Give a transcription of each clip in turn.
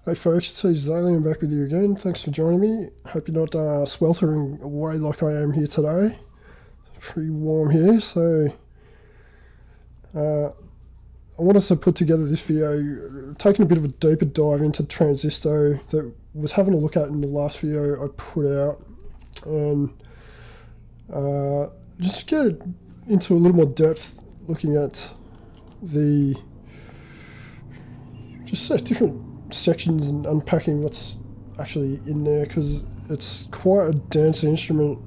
Hey folks, it's Alien back with you again. Thanks for joining me. Hope you're not sweltering away like I am here today. It's pretty warm here, so I wanted to put together this video, taking a bit of a deeper dive into Tranzistow that was having a look at in the last video I put out, and just get into a little more depth looking at the different sections and unpacking what's actually in there, because it's quite a dense instrument.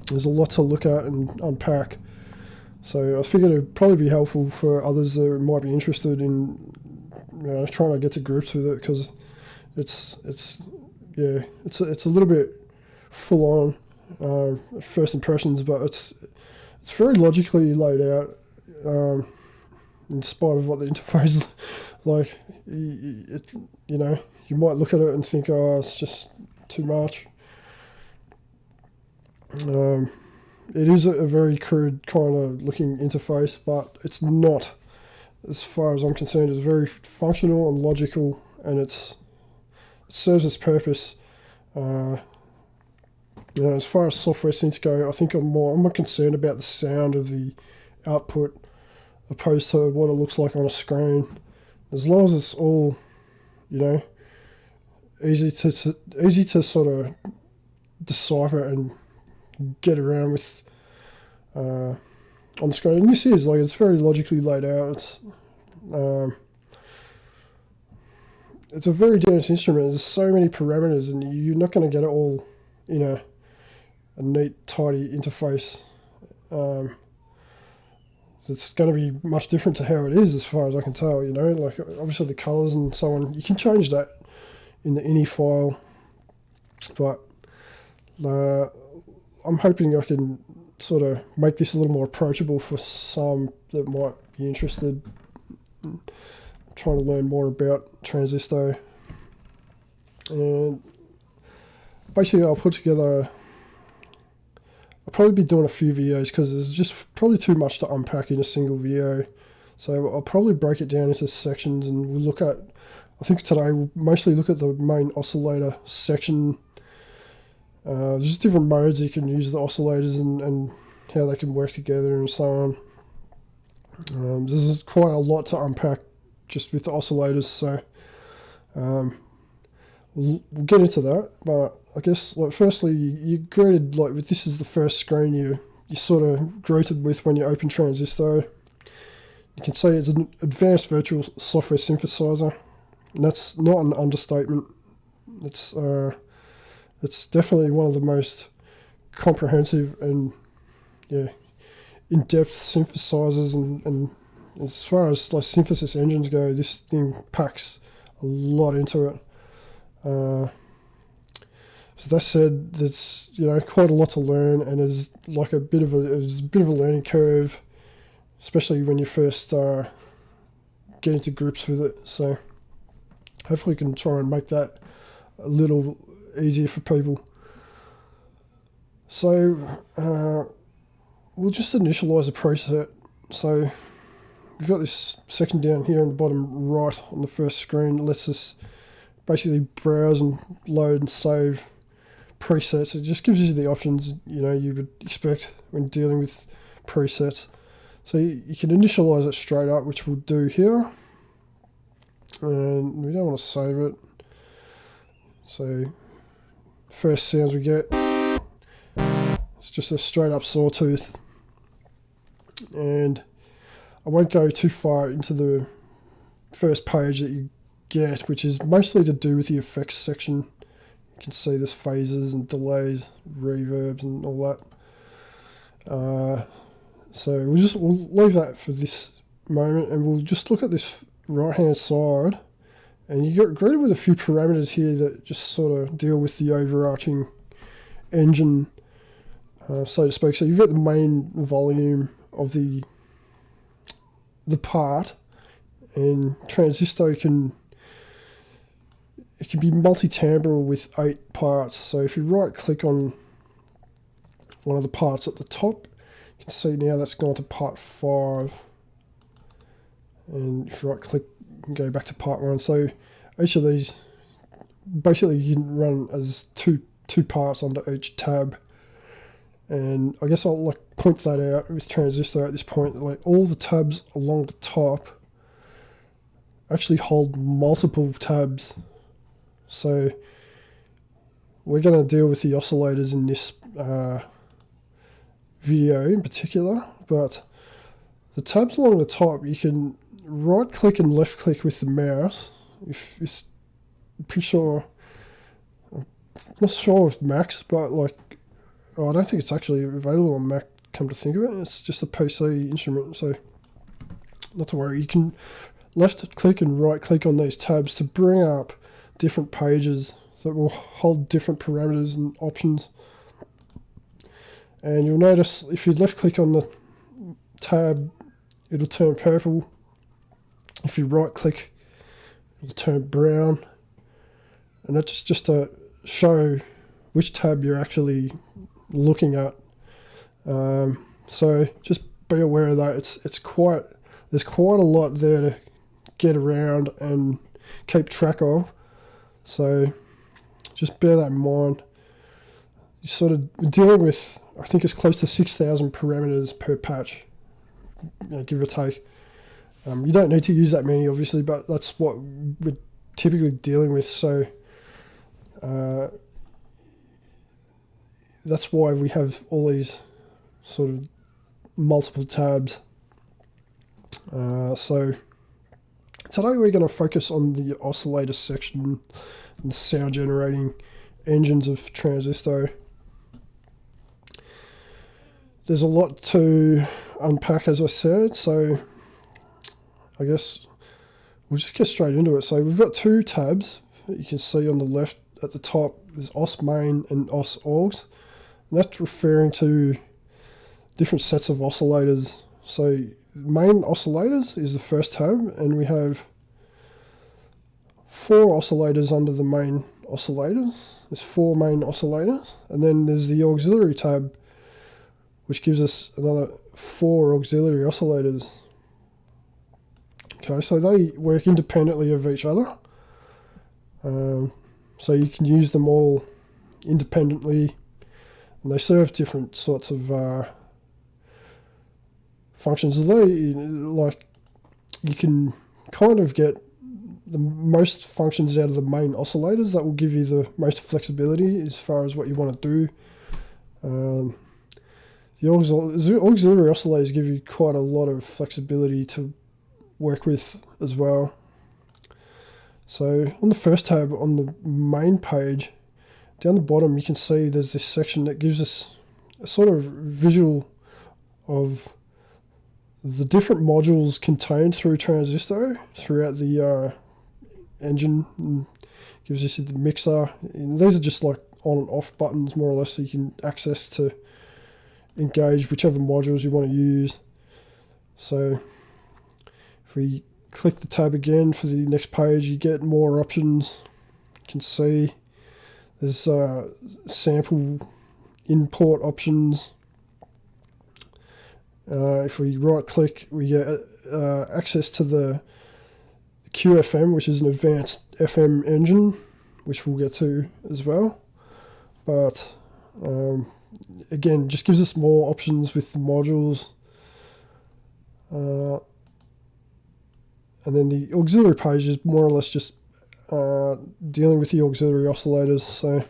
There's a lot to look at and unpack, so I figured it'd probably be helpful for others that might be interested in trying to get to grips with it, because it's a little bit full on first impressions, but it's very logically laid out, in spite of what the interface like. You might look at it and think, oh, it's just too much. It is a very crude kind of looking interface, but it's not, as far as I'm concerned. It's very functional and logical, and it serves its purpose. As far as software synths go, I think I'm more concerned about the sound of the output opposed to what it looks like on a screen. As long as it's all, easy to sort of decipher and get around with on the screen. And this is it's very logically laid out. It's a very dense instrument. There's so many parameters, and you're not going to get it all in a neat, tidy interface. It's going to be much different to how it is, as far as I can tell. Like obviously the colors and so on, you can change that in the ini file, but I'm hoping I can sort of make this a little more approachable for some that might be interested in trying to learn more about Tranzistow. And basically I'll probably be doing a few videos, because there's just probably too much to unpack in a single video. So I'll probably break it down into sections, and we'll look at, I think today we'll mostly look at the main oscillator section. There's just different modes you can use the oscillators and how they can work together and so on. There's quite a lot to unpack just with the oscillators, so we'll get into that. But I guess, firstly, you're greeted, with this is the first screen you sort of greeted with when you open Tranzistow. You can see it's an advanced virtual software synthesizer, and that's not an understatement. It's definitely one of the most comprehensive and in-depth synthesizers, and as far as synthesis engines go, this thing packs a lot into it. So that said, there's quite a lot to learn, and there's a bit of a learning curve, especially when you first get into grips with it. So hopefully we can try and make that a little easier for people. So we'll just initialize the preset. So we've got this section down here on the bottom right on the first screen. It lets us basically browse and load and save presets. It just gives you the options you would expect when dealing with presets. So you can initialize it straight up, which we'll do here, and we don't want to save it. So first sounds we get, it's just a straight up sawtooth, and I won't go too far into the first page that you get, which is mostly to do with the effects section. You can see there's phases and delays, reverbs and all that. So we'll leave that for this moment, and we'll just look at this right hand side, and you get greeted with a few parameters here that just sort of deal with the overarching engine, so to speak. So you've got the main volume of the part, and Tranzistow can be multi-timbral with 8 parts. So if you right click on one of the parts at the top, you can see now that's gone to part 5, and if you right click, you can go back to part 1. So each of these, basically you can run as two parts under each tab. And I guess I'll like point that out with Tranzistow at this point. Like all the tabs along the top actually hold multiple tabs. So we're going to deal with the oscillators in this video in particular, but the tabs along the top, you can right click and left click with the mouse. If it's pretty sure, I'm not sure of Macs, but like, oh, I don't think it's actually available on Mac, come to think of it. It's just a PC instrument, so not to worry. You can left click and right click on these tabs to bring up different pages that will hold different parameters and options. And you'll notice if you left click on the tab, it'll turn purple. If you right click, it'll turn brown. And that's just to show which tab you're actually looking at. So just be aware of that. There's quite a lot there to get around and keep track of. So just bear that in mind. You're sort of dealing with, I think it's close to 6,000 parameters per patch, give or take. You don't need to use that many, obviously, but that's what we're typically dealing with. So that's why we have all these sort of multiple tabs. So today we're going to focus on the oscillator section and sound generating engines of Tranzistow. There's a lot to unpack, as I said, so I guess we'll just get straight into it. So we've got two tabs that you can see on the left at the top. There's os main and os augs, and that's referring to different sets of oscillators. So main oscillators is the first tab, and we have 4 oscillators under the main oscillators. There's 4 main oscillators, and then there's the auxiliary tab, which gives us another 4 auxiliary oscillators. Okay, so they work independently of each other. So you can use them all independently, and they serve different sorts of functions. Like, you can kind of get the most functions out of the main oscillators. That will give you the most flexibility as far as what you want to do. The auxiliary oscillators give you quite a lot of flexibility to work with as well. So on the first tab on the main page, down the bottom you can see there's this section that gives us a sort of visual of the different modules contained through Tranzistow throughout the engine, and gives us the mixer. And these are just like on and off buttons more or less, so you can access to engage whichever modules you want to use. So if we click the tab again for the next page, you get more options. You can see there's sample import options. If we right click, we get access to the Qfm, which is an advanced FM engine, which we'll get to as well. But again, just gives us more options with the modules. And then the auxiliary page is more or less just dealing with the auxiliary oscillators. So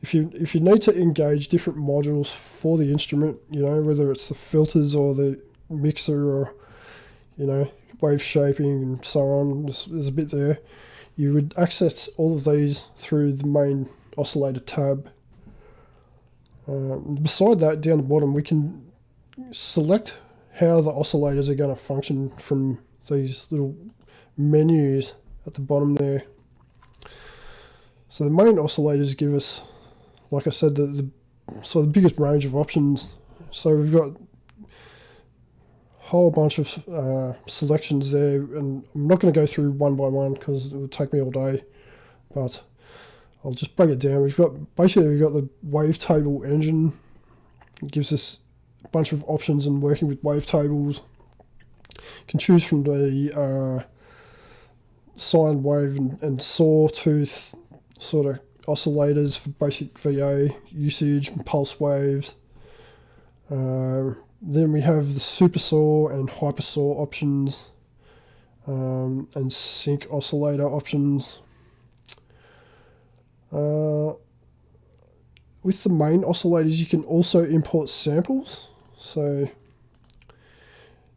if you need to engage different modules for the instrument, whether it's the filters or the mixer or wave shaping and so on, there's a bit there. You would access all of these through the main oscillator tab. Beside that, down the bottom, we can select how the oscillators are going to function from these little menus at the bottom there. So the main oscillators give us, like I said, the biggest range of options. So we've got a whole bunch of selections there, and I'm not going to go through one by one because it would take me all day, but I'll just break it down. We've got the wavetable engine. It gives us a bunch of options in working with wavetables. You can choose from the sine wave and sawtooth sort of oscillators for basic VA usage and pulse waves. Then we have the super saw and hyper saw options, and sync oscillator options. With the main oscillators, you can also import samples. So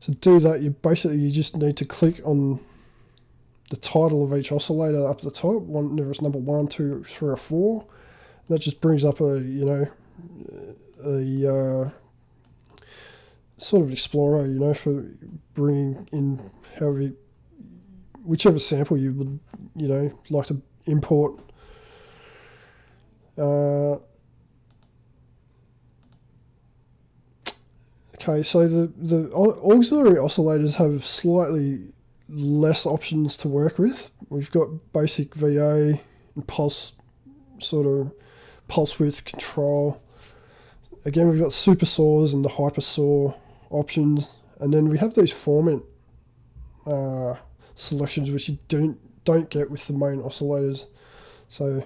to do that, you just need to click on the title of each oscillator up at the top. Whether it's number 1, 2, 3, or 4. That just brings up a sort of explorer, for bringing in whichever sample you would like to import. Okay, so the auxiliary oscillators have slightly less options to work with. We've got basic VA and pulse width control. Again, we've got super saws and the hyper saw options, and then we have these formant selections which you don't get with the main oscillators. So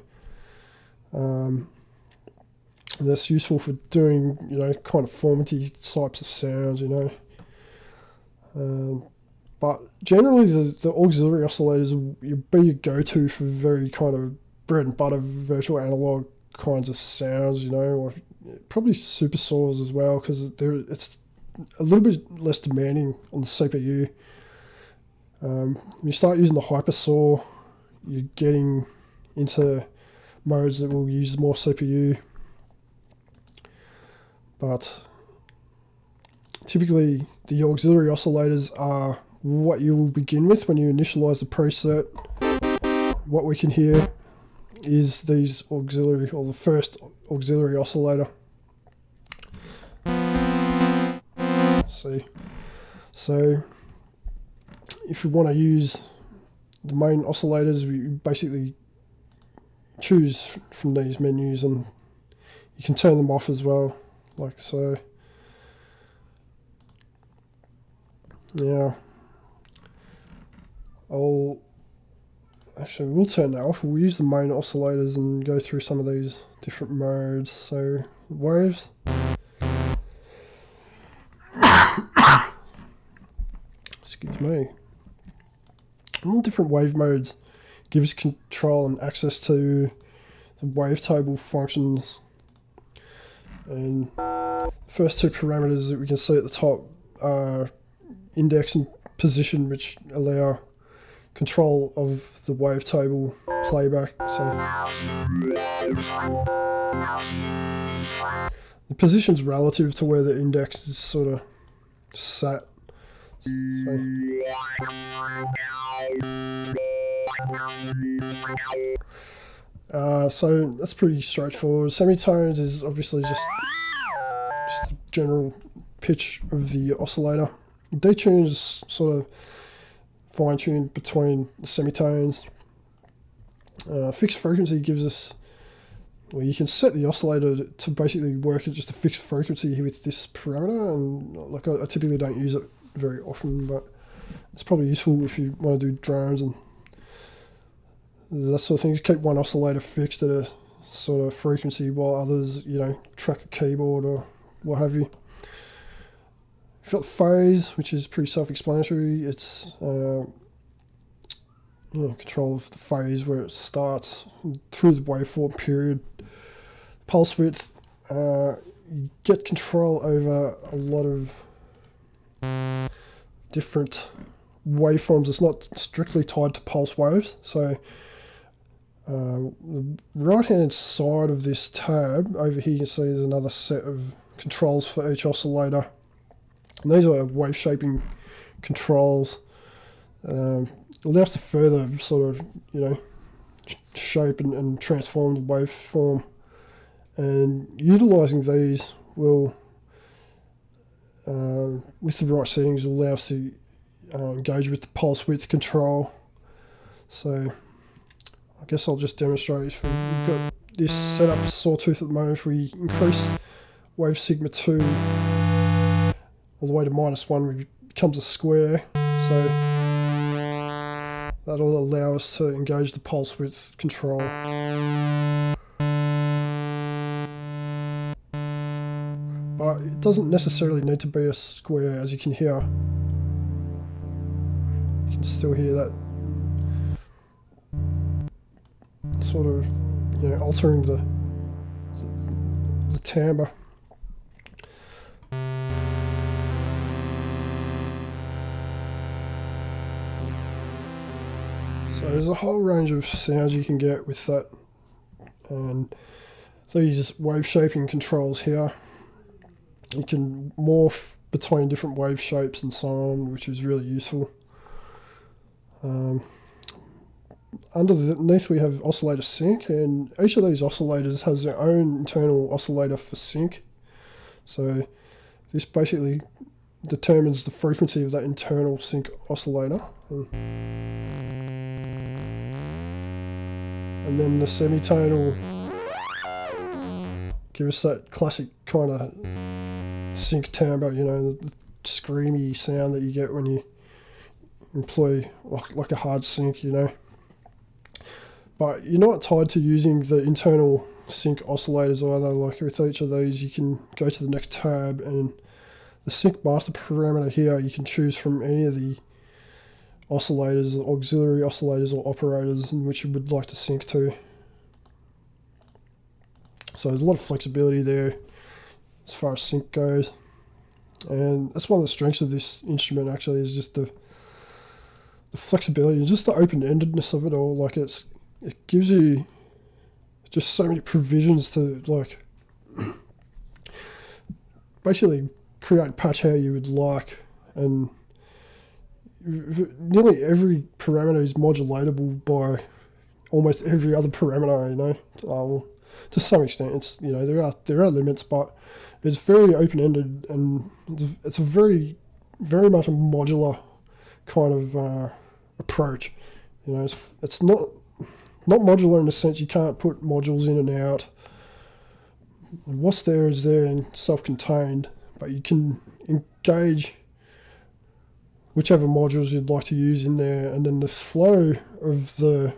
that's useful for doing kind of formaty types of sounds, but generally the auxiliary oscillators will be your go-to for very kind of bread and butter virtual analog kinds of sounds, or probably super saws as well, because it's a little bit less demanding on the CPU. When you start using the hyper saw, you're getting into modes that will use more CPU. But typically the auxiliary oscillators are what you will begin with when you initialize the preset. What we can hear is these auxiliary, or the first auxiliary oscillator. See, so if you want to use the main oscillators, we basically choose from these menus, and you can turn them off as well, like so. Now, we'll turn that off. We'll use the main oscillators and go through some of these different modes. So waves. Excuse me. All different wave modes give us control and access to the wavetable functions. And the first two parameters that we can see at the top are index and position, which allow control of the wavetable playback. So the position's relative to where the index is sort of sat. So that's pretty straightforward. Semitones is obviously just the general pitch of the oscillator. Detune is sort of fine-tuned between the semitones. Fixed frequency gives us, well, you can set the oscillator to basically work at just a fixed frequency with this parameter, and like I typically don't use it very often, but it's probably useful if you want to do drones and that sort of thing. You keep one oscillator fixed at a sort of frequency while others, track a keyboard or what have you. You've got the phase, which is pretty self-explanatory. It's control of the phase where it starts through the waveform period. Pulse width, you get control over a lot of different waveforms. It's not strictly tied to pulse waves. So the right hand side of this tab over here, you can see there's another set of controls for each oscillator. And these are wave shaping controls. Allow us to further sort of, shape and transform the waveform. And utilizing these will, with the right settings, will allow us to engage with the pulse width control. So I guess I'll just demonstrate. We've got this set up sawtooth at the moment. If we increase wave sigma 2 all the way to -1, it becomes a square. So That'll allow us to engage the pulse width control. But it doesn't necessarily need to be a square, as you can hear. You can still hear that sort of, you know, altering the timbre. So there's a whole range of sounds you can get with that, and these wave shaping controls here, you can morph between different wave shapes and so on, which is really useful. Underneath we have Oscillator Sync, and each of these oscillators has their own internal oscillator for sync. So this basically determines the frequency of that internal sync oscillator. And then the semitonal give us that classic kind of sync timbre, you know, the screamy sound that you get when you employ like a hard sync, you know. But you're not tied to using the internal sync oscillators either. Like with each of these, you can go to the next tab, and the sync master parameter here, you can choose from any of the oscillators, auxiliary oscillators or operators in which you would like to sync to. So there's a lot of flexibility there as far as sync goes, and that's one of the strengths of this instrument actually, is just the flexibility and just the open-endedness of it all. Like it gives you just so many provisions to like basically create patch how you would like, and nearly every parameter is modulatable by almost every other parameter, you know. To some extent, it's, you know, there are limits, but it's very open-ended, and it's a very much a modular kind of approach. You know, it's not modular in the sense you can't put modules in and out. What's there is there and self-contained, but you can engage whichever modules you'd like to use in there, and then the flow of the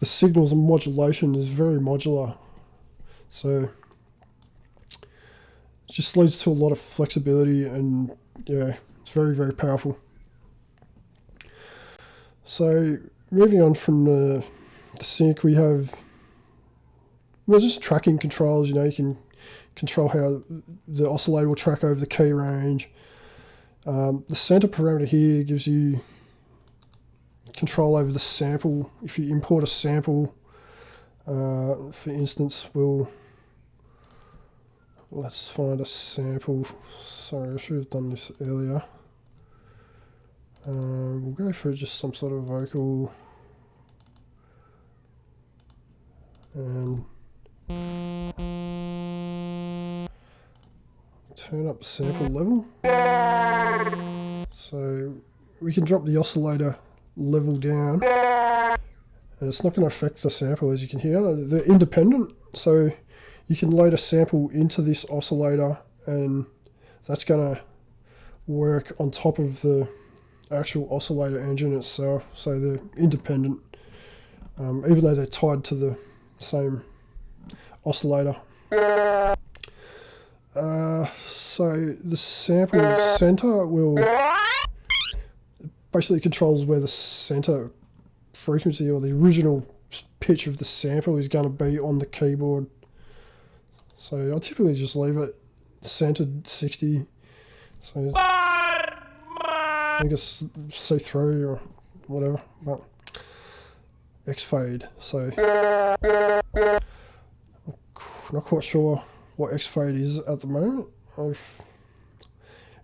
signals and modulation is very modular. So it just leads to a lot of flexibility, and yeah, it's very powerful. So moving on from the sync, we have just tracking controls. You know, you can control how the oscillator will track over the key range. The center parameter here gives you control over the sample. If you import a sample, for instance, let's find a sample. Sorry, I should have done this earlier. We'll go for just some sort of vocal, and turn up the sample level. So we can drop the oscillator level down, and it's not going to affect the sample, as you can hear. They're independent, so you can load a sample into this oscillator, and that's going to work on top of the actual oscillator engine itself. So they're independent, even though they're tied to the same oscillator. So the sample center basically controls where the center frequency or the original pitch of the sample is going to be on the keyboard. So I typically just leave it centered 60. So I think it's C3 or whatever, but X fade. So I'm not quite sure what X fade is at the moment. If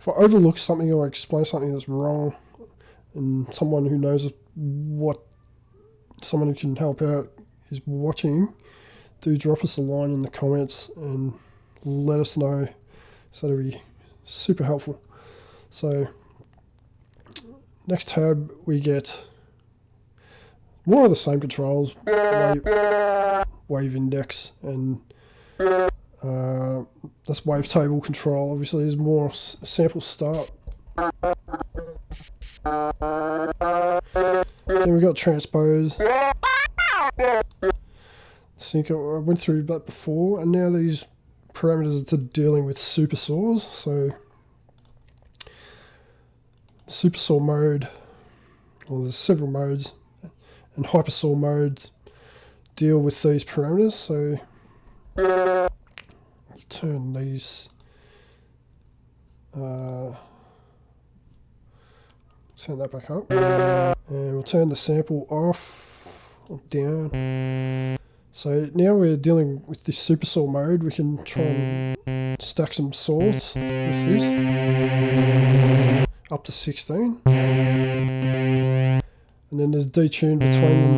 I overlook something or explain something that's wrong, and someone who knows someone who can help out is watching, do drop us a line in the comments and let us know. So that'll be super helpful. So next tab, we get more of the same controls, wave index, and that's wavetable control. Obviously there's more Then we've got transpose. Sync, I went through that before, and now these parameters are dealing with supersaws. So supersaw mode, well, there's several modes, and hypersaw modes deal with these parameters. So I'll turn these, turn that back up, and we'll turn the sample off or down. So now we're dealing with this supersaw mode. We can try and stack some saws with this up to 16, and then there's detune between them.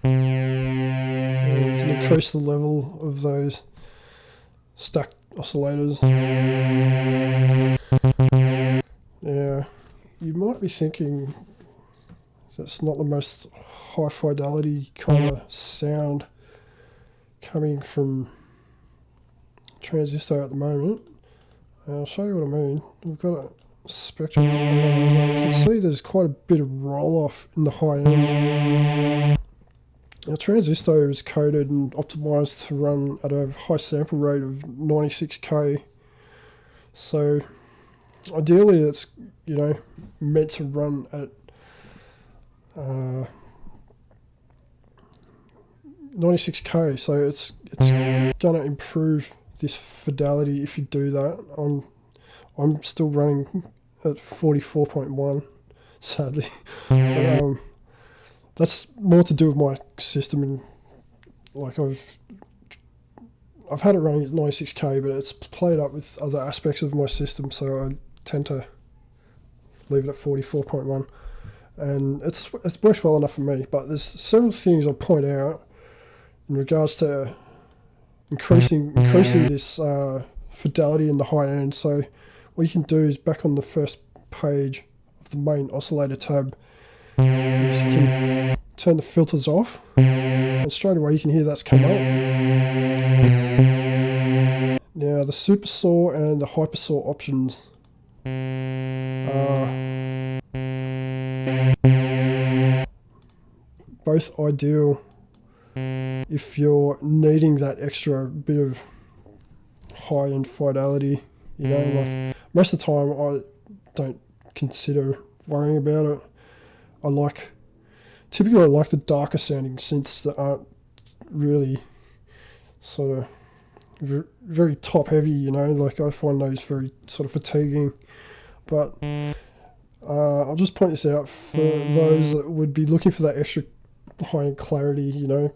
And we can increase the level of those stacked oscillators. Yeah, you might be thinking that's not the most high fidelity kind of sound coming from Tranzistow at the moment. I'll show you what I mean. We've got a spectrum. You can see there's quite a bit of roll off in the high end. Now, Tranzistow is coded and optimized to run at a high sample rate of 96k. So ideally it's, you know, meant to run at 96k, so it's gonna improve this fidelity if you do that. I'm still running at 44.1, sadly. But, that's more to do with my system, and like I've had it running at 96k, but it's played up with other aspects of my system, so I tend to leave it at 44.1, and it's worked well enough for me. But there's several things I'll point out in regards to increasing this fidelity in the high end. So what you can do is, back on the first page of the main oscillator tab, is you can turn the filters off, and straight away you can hear that's come up. Now the supersaw and the hypersaw options are both ideal if you're needing that extra bit of high-end fidelity. You know, like most of the time I don't consider worrying about it. Typically I like the darker sounding synths that aren't really sort of very top heavy, you know, like I find those very sort of fatiguing. But I'll just point this out for those that would be looking for that extra high-end clarity. You know,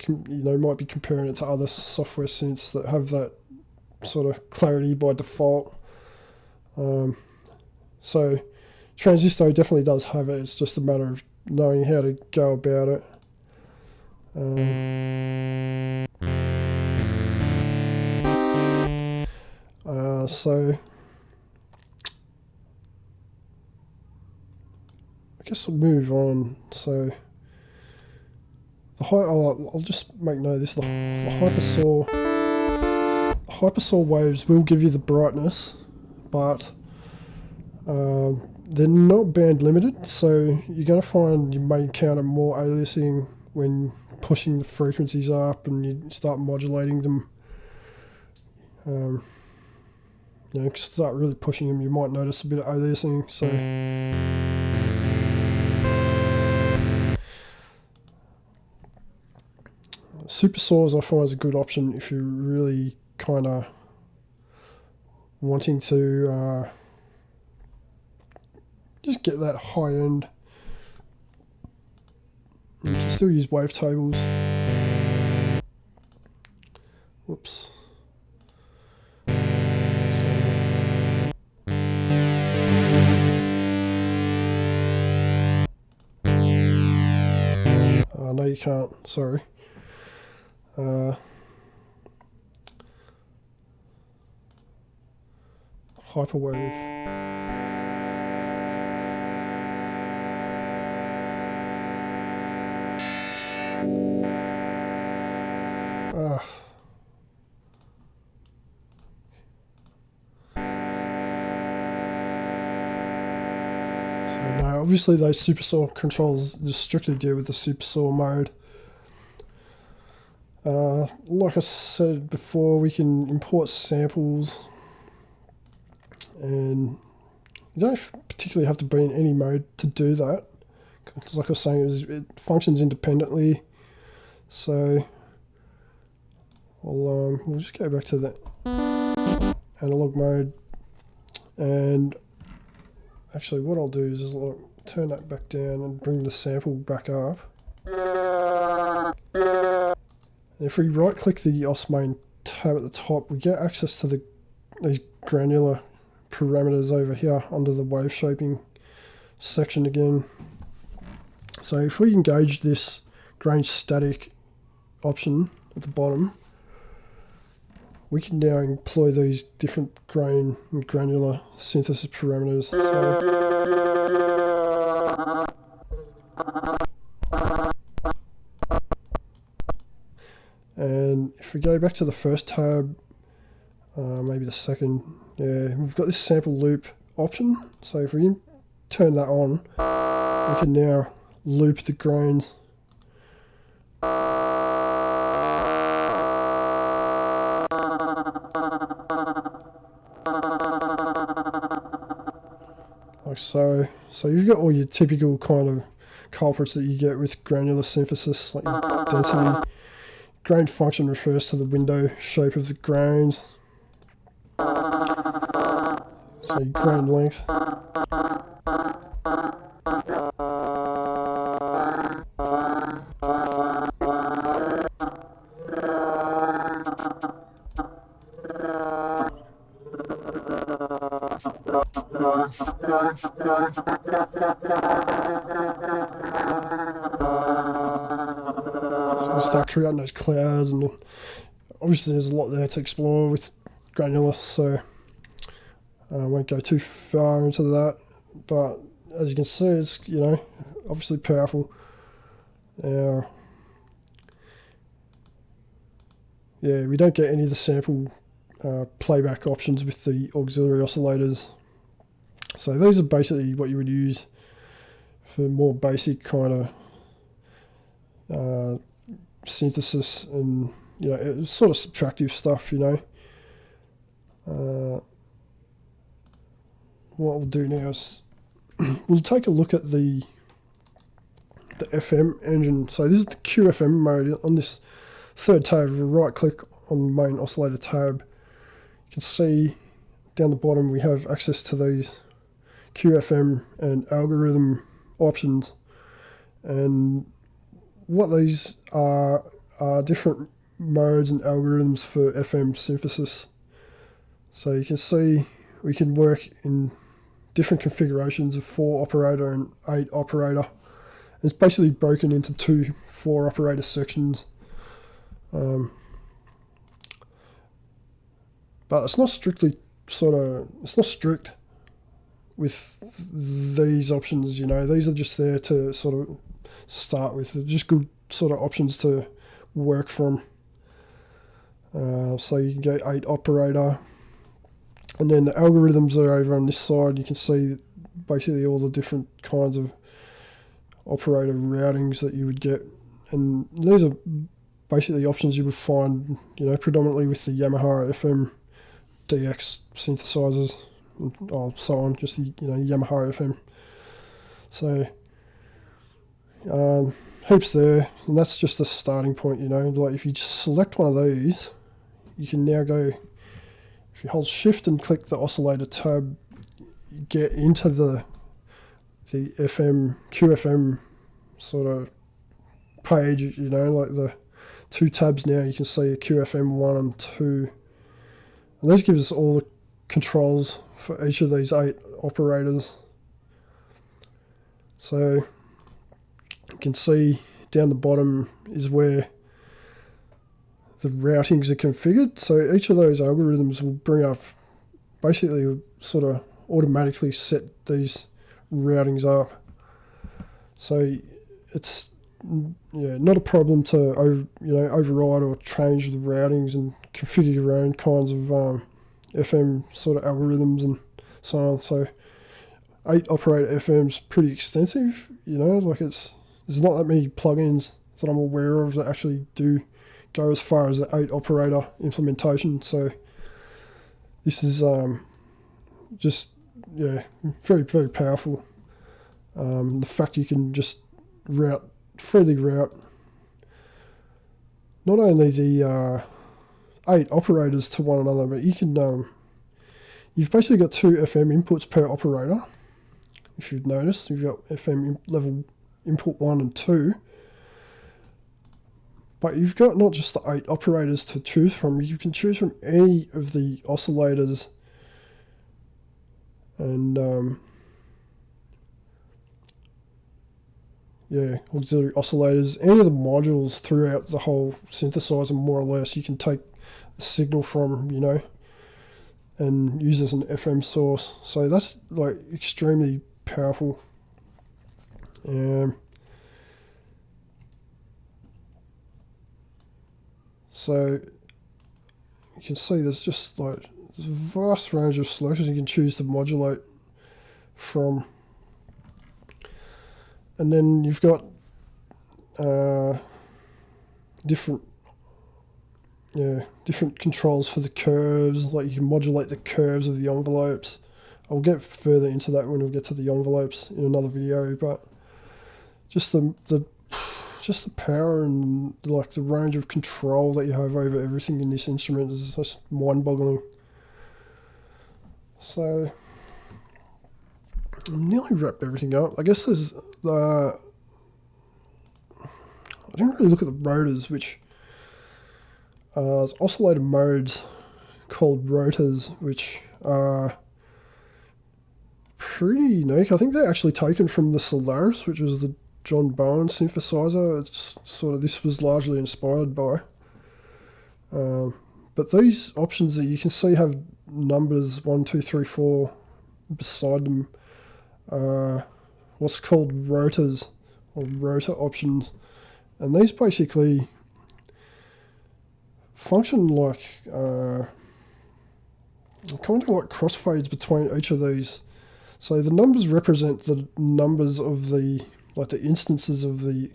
might be comparing it to other software synths that have that sort of clarity by default. So Tranzistow definitely does have it. It's just a matter of knowing how to go about it. So I guess I'll move on. So the I'll just make note of this. The hypersaw waves will give you the brightness, but they're not band limited, so you're going to find you may encounter more aliasing when pushing the frequencies up and you start modulating them. You know, start really pushing them, you might notice a bit of aliasing. So supersaws I find is a good option if you're really kind of wanting to just get that high end. You can still use wavetables. Whoops. No, you can't. Sorry. Hyperwave. obviously those supersaw controls just strictly deal with the supersaw mode. Like I said before, we can import samples, and you don't particularly have to be in any mode to do that. Because like I was saying, it functions independently. So we'll just go back to the analog mode, and actually what I'll do is just turn that back down and bring the sample back up. And if we right click the OS main tab at the top, we get access to these granular parameters over here under the wave shaping section again. So if we engage this grain static option at the bottom, we can now employ these different grain and granular synthesis parameters. And if we go back to the first tab, maybe the second, yeah, we've got this sample loop option. So if we turn that on, we can now loop the grains. Like so. So you've got all your typical kind of culprits that you get with granular synthesis, like density. Grain function refers to the window shape of the grains. So grain length. So we start creating those clouds, and obviously there's a lot there to explore with granular, so I won't go too far into that, but as you can see, it's, you know, obviously powerful. Now, yeah, we don't get any of the sample playback options with the auxiliary oscillators. So these are basically what you would use for more basic kind of synthesis and, you know, it's sort of subtractive stuff, you know. What we'll do now is we'll take a look at the FM engine. So this is the Qfm mode. On this third tab, we'll right click on the main oscillator tab. You can see down the bottom we have access to these Qfm and algorithm options, and what these are different modes and algorithms for FM synthesis. So you can see we can work in different configurations of 4 operator and 8 operator. It's basically broken into 2 4 operator sections. But it's not strictly it's not strict with these options, you know. These are just there to sort of start with. They're just good sort of options to work from. So you can go 8 operator, and then the algorithms are over on this side. You can see basically all the different kinds of operator routings that you would get, and these are basically options you would find, you know, predominantly with the Yamaha FM DX synthesizers and so on, just the, you know, Yamaha FM. So heaps there, and that's just a starting point, you know. Like if you just select one of these, you can now go, if you hold shift and click the oscillator tab, you get into the FM Qfm sort of page, you know, like the 2 tabs now. You can see a Qfm 1 and 2, and this gives us all the controls for each of these 8 operators. So you can see down the bottom is where the routings are configured. So each of those algorithms will bring up, basically sort of automatically set these routings up. So it's, yeah, not a problem to override or change the routings and configure your own kinds of FM sort of algorithms and so on. So 8 operator FM's pretty extensive, you know, like there's not that many plugins that I'm aware of that actually do go as far as the 8 operator implementation. So this is just, yeah, very, very powerful. The fact you can just freely route not only the 8 operators to one another, but you can, you've basically got 2 FM inputs per operator. If you've noticed, you've got FM level input 1 and 2. But you've got not just the 8 operators to choose from, you can choose from any of the oscillators and yeah, auxiliary oscillators, any of the modules throughout the whole synthesizer, more or less, you can take the signal from, you know, and use as an FM source. So that's like extremely powerful. So you can see there's just like a vast range of selections you can choose to modulate from. And then you've got different controls for the curves, like you can modulate the curves of the envelopes. I'll get further into that when we get to the envelopes in another video, but just the power and like the range of control that you have over everything in this instrument is just mind-boggling. So I've nearly wrapped everything up. I guess there's I didn't really look at the rotors, which there's oscillator modes called Rotors, which are pretty unique. I think they're actually taken from the Solaris, which was the John Bowen synthesizer. It's sort of, this was largely inspired by. But these options that you can see have numbers 1, 2, 3, 4 beside them. What's called rotors or rotor options, and these basically function like kind of like crossfades between each of these. So the numbers represent the numbers of the, like the instances of the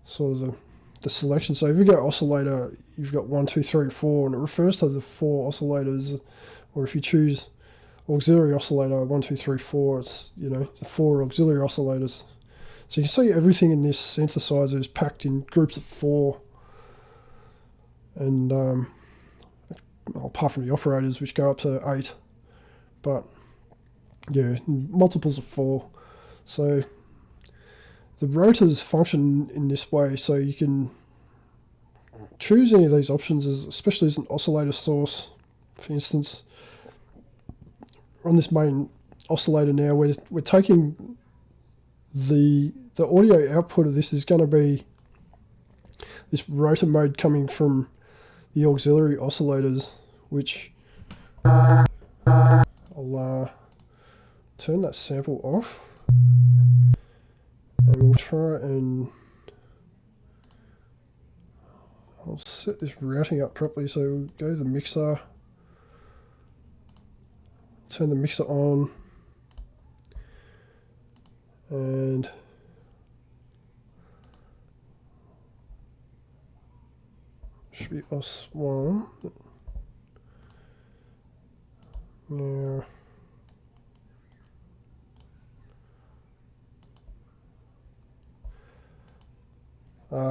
sort of the selection. So if you go oscillator, you've got 1, 2, 3, and 4, and it refers to the 4 oscillators. Or if you choose auxiliary oscillator 1, 2, 3, 4, it's, you know, the 4 auxiliary oscillators. So you can see everything in this synthesizer is packed in groups of 4, and apart from the operators, which go up to 8, but yeah, multiples of 4. So the rotors function in this way, so you can choose any of these options, especially as an oscillator source. For instance, on this main oscillator now, we're taking the audio output of this is going to be this rotor mode coming from the auxiliary oscillators, which I'll turn that sample off, and we'll try and I'll set this routing up properly. So we'll go to the mixer, turn the mixer on, and should be OS1. Now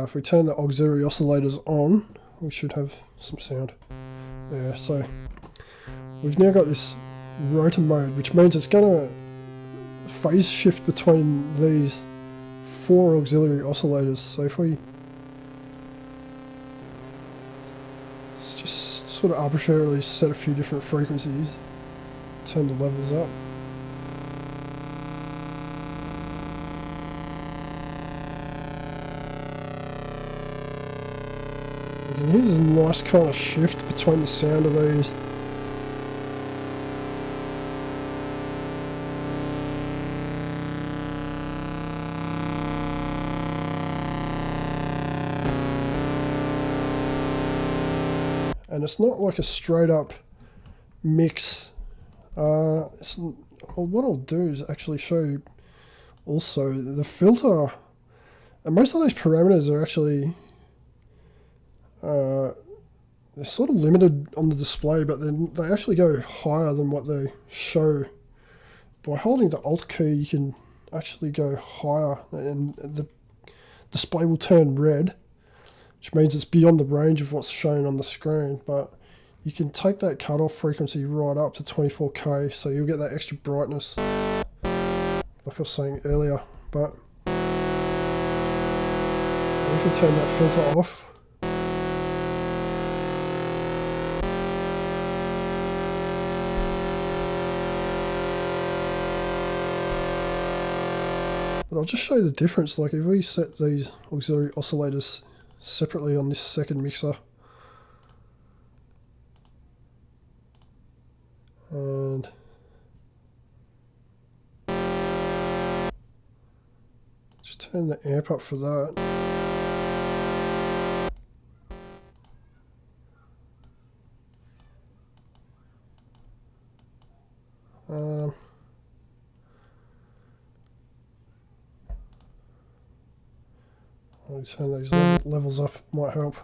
if we turn the auxiliary oscillators on, we should have some sound. Yeah, so we've now got this rotor mode, which means it's going to phase shift between these 4 auxiliary oscillators. So if we just sort of arbitrarily set a few different frequencies, turn the levels up, you can hear this nice kind of shift between the sound of these. And it's not like a straight up mix. what I'll do is actually show also the filter, and most of those parameters are actually they're sort of limited on the display, but then they actually go higher than what they show. By holding the Alt key, you can actually go higher, and the display will turn red, which means it's beyond the range of what's shown on the screen. But you can take that cutoff frequency right up to 24K, so you'll get that extra brightness, like I was saying earlier. But if we turn that filter off, but I'll just show you the difference. Like if we set these auxiliary oscillators separately on this second mixer, and just turn the amp up for that. I'll turn these levels up, might help.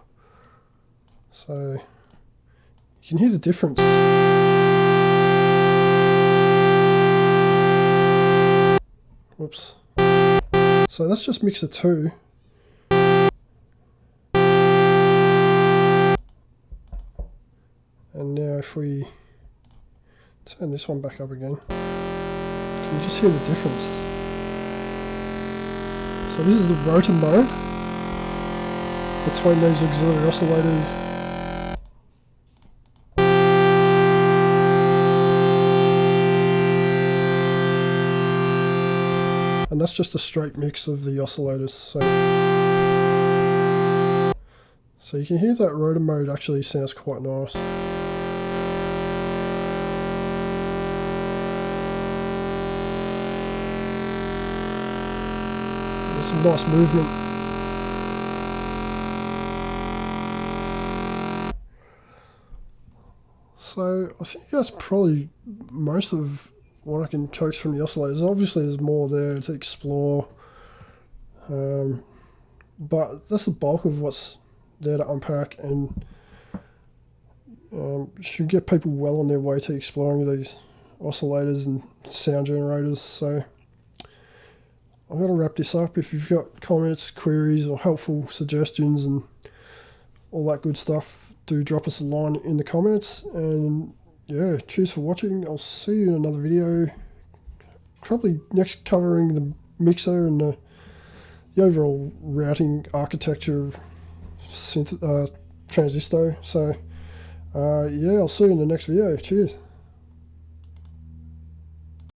So you can hear the difference. Whoops. So that's just mixer 2. And now if we turn this one back up again, can you just hear the difference? So this is the rotor mode between these auxiliary oscillators. And that's just a straight mix of the oscillators. So you can hear that rotor mode actually sounds quite nice. There's some nice movement. So I think that's probably most of what I can coax from the oscillators. Obviously there's more there to explore, but that's the bulk of what's there to unpack, and should get people well on their way to exploring these oscillators and sound generators. So I'm going to wrap this up. If you've got comments, queries, or helpful suggestions and all that good stuff, do drop us a line in the comments. And yeah, cheers for watching. I'll see you in another video, probably next covering the mixer and the overall routing architecture of Tranzistow. So yeah, I'll see you in the next video. Cheers.